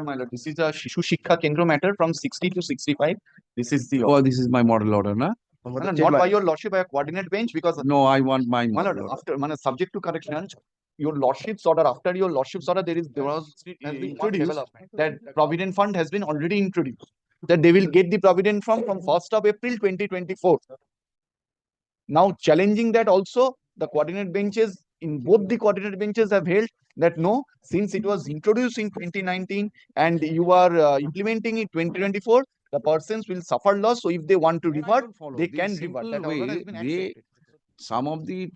my lord. This is a Shishu Shikha Kendra matter from 60 to 65. This is the Oh, this is my model order, na? not by your lordship, by a coordinate bench, because No, I want my my model lord, order. after subject to correction, your lordship's order, after your lordship's order, there was has been introduced that provident fund has been already introduced. That they will get the provident fund from 1st of April 2024. Now challenging that also, the coordinate benches in both the coordinate benches have held that no, since it was introduced in 2019 and you are implementing it 2024, the persons will suffer loss. So if they want to revert, they can revert. That order has been accepted. Some of the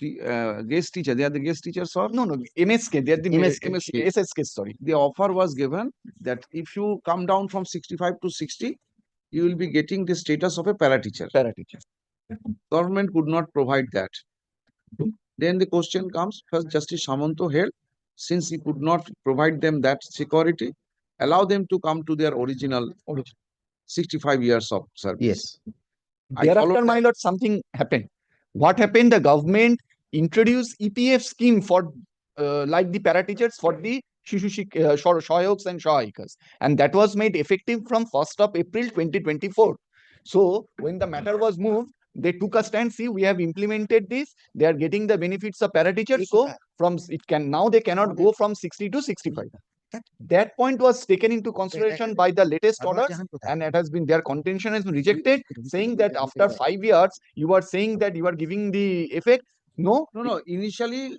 guest teachers, they are the guest teachers, or No, MSK, they are the MSK. S.S.K, sorry. The offer was given that if you come down from 65 to 60, you will be getting the status of a para teacher. Government could not provide that. Then the question comes, first Justice Samanto held, since he could not provide them that security, allow them to come to their original 65 years of service. Yes. Thereafter, my lord, something happened. What happened? The government introduced EPF scheme for like the para teachers for the Shoyoks and Shoyikas, and that was made effective from 1st of April 2024. So when the matter was moved, they took a stand. See, we have implemented this. They are getting the benefits of para teachers. So from it can now they cannot go from 60 to 65. That point was taken into consideration by the latest orders, and it has been their contention has been rejected, saying that after 5 years you are saying that you are giving the effect. No, Initially,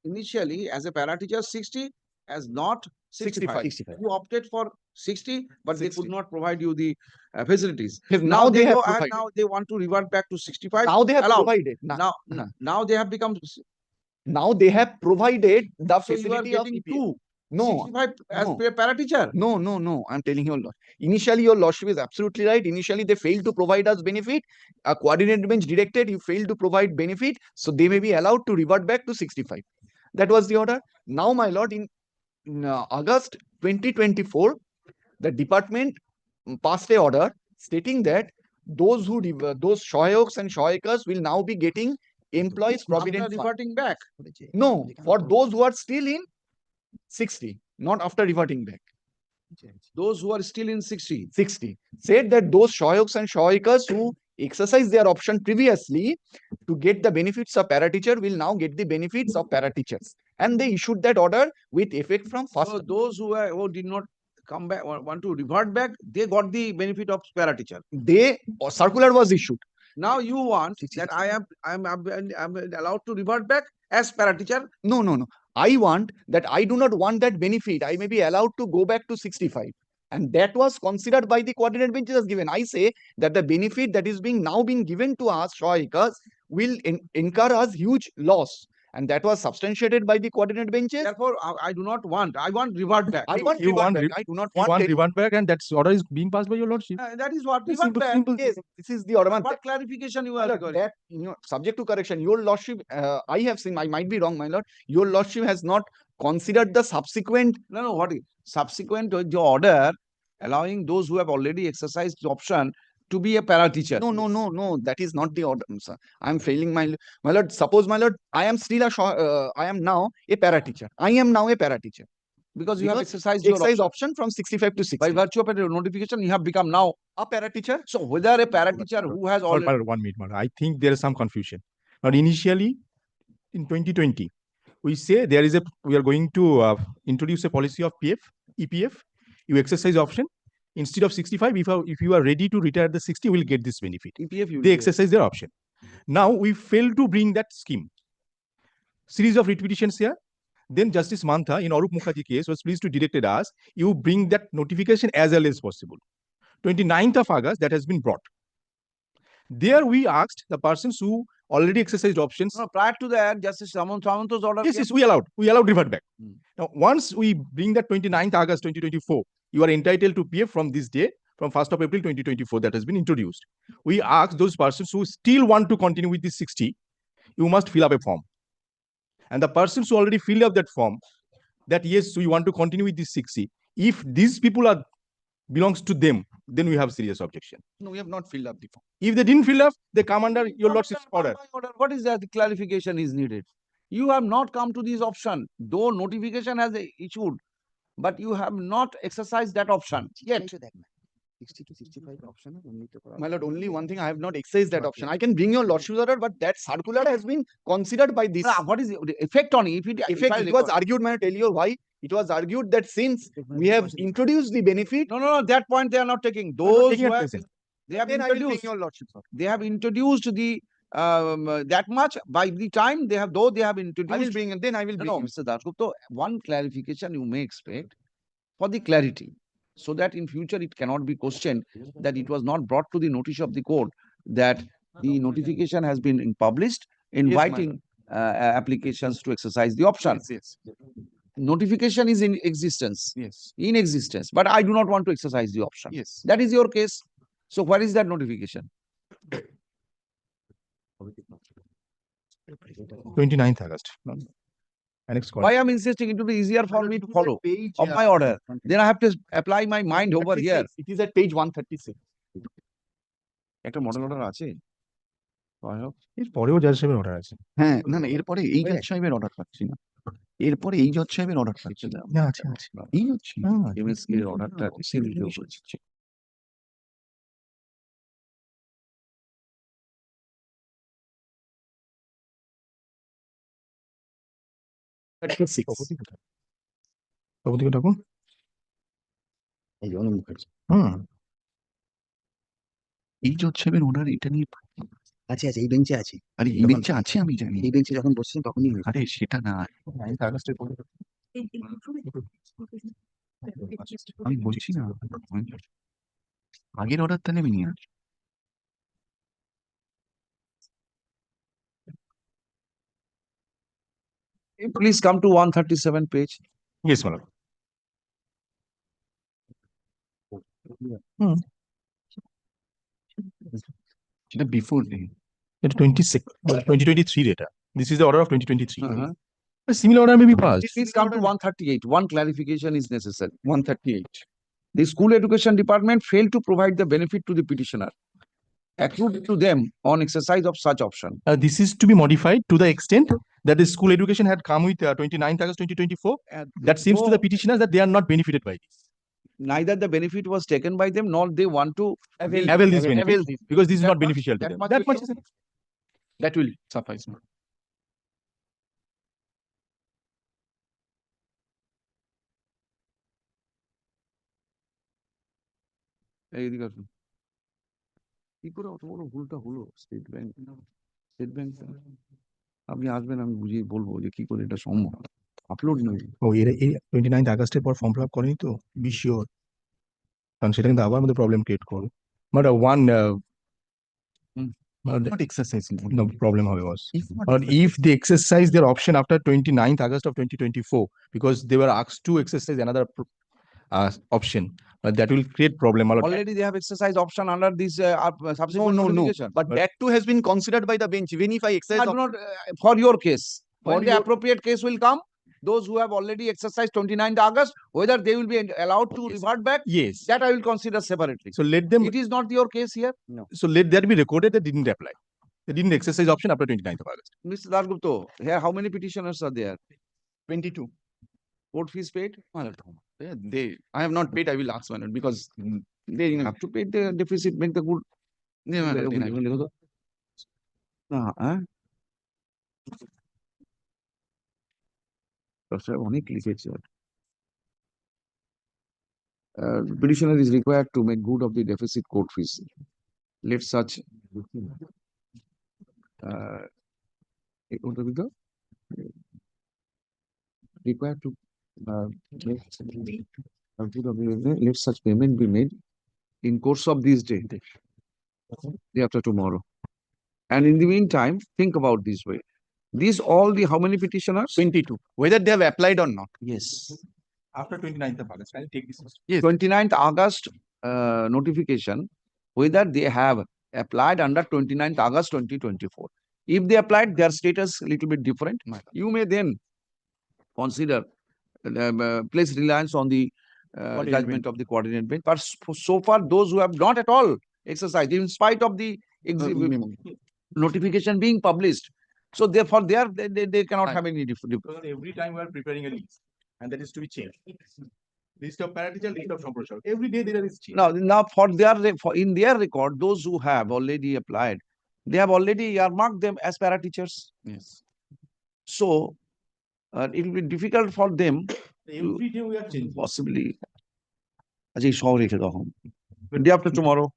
initially as a para teacher 60, as not 65. You opted for 60, but 60. They could not provide you the facilities. Now they have now they want to revert back to 65. Now they have provided. Now they have become. Now they have provided the so facility you are of getting EPF. two. No, 65 as a para teacher. No. I'm telling you, Lord. Initially, your lordship is absolutely right. Initially, they failed to provide us benefit. A coordinate bench directed you failed to provide benefit, so they may be allowed to revert back to 65. That was the order. Now, my lord, in August 2024, the department passed a order stating that those who those Shoyoks and Shoyikas will now be getting employees provident fund. Reverting back. No, for those who are still in 60, not after reverting back. Those who are still in 60. Said that those Shoyoks and Shoyikas who exercised their option previously to get the benefits of para teacher will now get the benefits of para teachers. And they issued that order with effect from first. So those who did not come back, want to revert back, they got the benefit of para teacher. Circular was issued. Now you want that I am allowed to revert back as para teacher? No. I want that I do not want that benefit. I may be allowed to go back to 65. And that was considered by the coordinate benches as given. I say that the benefit that is now being given to us, Shoyikas, will incur us huge loss. And that was substantiated by the coordinate benches. Therefore, I do not want. I want revert back. I want revert back. I do not want revert back, and that order is being passed by your lordship. That is what revert back. Simple. Yes, this is the order. What clarification you are requiring? That subject to correction. Your lordship, I have seen. I might be wrong, my lord. Your lordship has not considered the subsequent. No. What is subsequent to the order allowing those who have already exercised the option to be a para teacher? No. That is not the order, sir. I am failing, my lord. Suppose, my lord, I am still I am now a para teacher. I am now a para teacher. Because you have exercised your option from 65 to 60. By virtue of a notification, you have become now a para teacher. So whether a para teacher who has already... 1 minute, I think there is some confusion. Now, initially, in 2020, we say we are going to introduce a policy of EPF. You exercise option. Instead of 65, if you are ready to retire at the 60, you will get this benefit. EPF, they exercise their option. Now, we failed to bring that scheme. Series of writ petitions here. Then Justice Mantha, in Arup Mukherjee case, was pleased to directed us, you bring that notification as early as possible. 29th of August, that has been brought. There we asked the persons who already exercised options. No, prior to that, Justice Samanto's order. Yes, we allowed revert back. Now, once we bring that 29th August 2024, you are entitled to PF from this day, from 1st of April 2024, that has been introduced. We asked those persons who still want to continue with this 60, you must fill up a form. And the persons who already filled up that form, that yes, so you want to continue with this 60, if these people belongs to them, then we have serious objection. No, we have not filled up the form. If they didn't fill up, they come under your lordship's order. What is that? The clarification is needed. You have not come to this option, though notification has issued. but you have not exercised that option yet. 60 to 65 option. My lord, only one thing, I have not exercised that option. I can bring your lordship's order, but that circular has been considered by this. What is the effect on it? It was argued, may I tell you why? It was argued that since we have introduced the benefit. No, that point they are not taking. Those who have, they have Then I will bring introduced, your lordship's order. they have introduced the that much by the time they have, though they have introduced. I will bring it. Then I will bring. No, you. Mr. Dasgupta, one clarification you may expect for the clarity, so that in future it cannot be questioned that it was not brought to the notice of the court that the notification has been published inviting applications to exercise the option. Yes. Notification is in existence. Yes. In existence, but I do not want to exercise the option. Yes. That is your case. So where is that notification? 29th August. Annex call. Why I'm insisting, it will be easier for me to follow of my order. Then I have to apply my mind over here. It is at page 136. একটা model order আছে এর পরেও জাজ সাহেবের order আছে। হ্যাঁ, না এরপরে এই জজ সাহেবের অর্ডার পাচ্ছি না। এরপরে এই জজ সাহেবের অর্ডার পাচ্ছি না। আছে। এই হচ্ছে MSK এর অর্ডারটা রিসিভ হয়েছে। 36 সভাপতি ডাকুন। এই অনন্ত মুখার্জি। এই জজ সাহেবের অর্ডার এটা নিয়ে আছে এই বেঞ্চে আছে। আরে এই বেঞ্চে আছে আমি জানি। এই বেঞ্চে যখন বসছেন তখনই হয়েছে। আরে সেটা না, 9th আগস্টের পরে আমি বলছি না, আগের অর্ডার তাহলে আমি নিয়ে আসি। Please come to 137 page. Yes madam. সেটা বিফোর এটা 2023 এটা। This is the order of 2023. Uh-huh. A similar order may be passed. Please come to 138. One clarification is necessary. 138. The school education department failed to provide the benefit to the petitioner, accrued to them on exercise of such option. This is to be modified to the extent that the school education had come with 29th August 2024. That seems to the petitioners that they are not benefited by this. Neither the benefit was taken by them, nor they want to Avail this benefit because this is That not much- beneficial to that them. much That will much is enough. That will suffice. এইদিকে আসুন। কি করে অত বড় ভুলটা হলো state bank? আপনি আসবেন, আমি বুঝিয়ে বলবো যে কি করে এটা সম্ভব। আপলোড নয়। ও এর 29th আগস্টের পর ফর্ম ফিল আপ করেনি তো, বি শিওর, কারণ সেটা কিন্তু আবার আমাদের প্রবলেম ক্রিয়েট করবে। But not exercising. no problem হবে was If not or if they exercise their option after 29th August of 2024 because they were asked to exercise another option, that will create problem. Already they have exercised option under this subsequent No. notification. But that too has been considered by the bench. Even if I I exercise do not, for your case, when For the your- appropriate case will come, those who have already exercised 29th August, whether they will be allowed to revert back, Yes, that I will consider separately. so let them, It is not your case here. so let that be recorded that didn't apply, they didn't exercise option after 29th of August. Mr. Dasgupta, here how many petitioners are there? 22. Court fees paid? My lord, I have not paid. I will ask my lord because they Have to pay the deficit, make the good. my lord, then I will- অনেক লিখেছে। Petitioner is required to make good of the deficit court fees. Let such required to make good of the- let such payment be made in course of this day after tomorrow. And in the meantime, think about this way. These all the how many petitioners? 22. Whether they have applied or not. Yes. After 29th of August, I'll take this. 29th August notification, whether they have applied under 29th August 2024. If they applied, their status a little bit different. You may then consider place reliance on the Coordinate judgment of the coordinate bench. But so far, those who have not at all exercised, in spite of the notification being published, so therefore they cannot have any difference. Because every time we are preparing a list and that is to be changed. List of para teacher, list of সম্প্রসারক. Every day there is change. Now in their record, those who have already applied, they have already earmarked them as para teachers. Yes. So it will be difficult for them Every day we are changing. possibly. Ajay, sorry, day after tomorrow.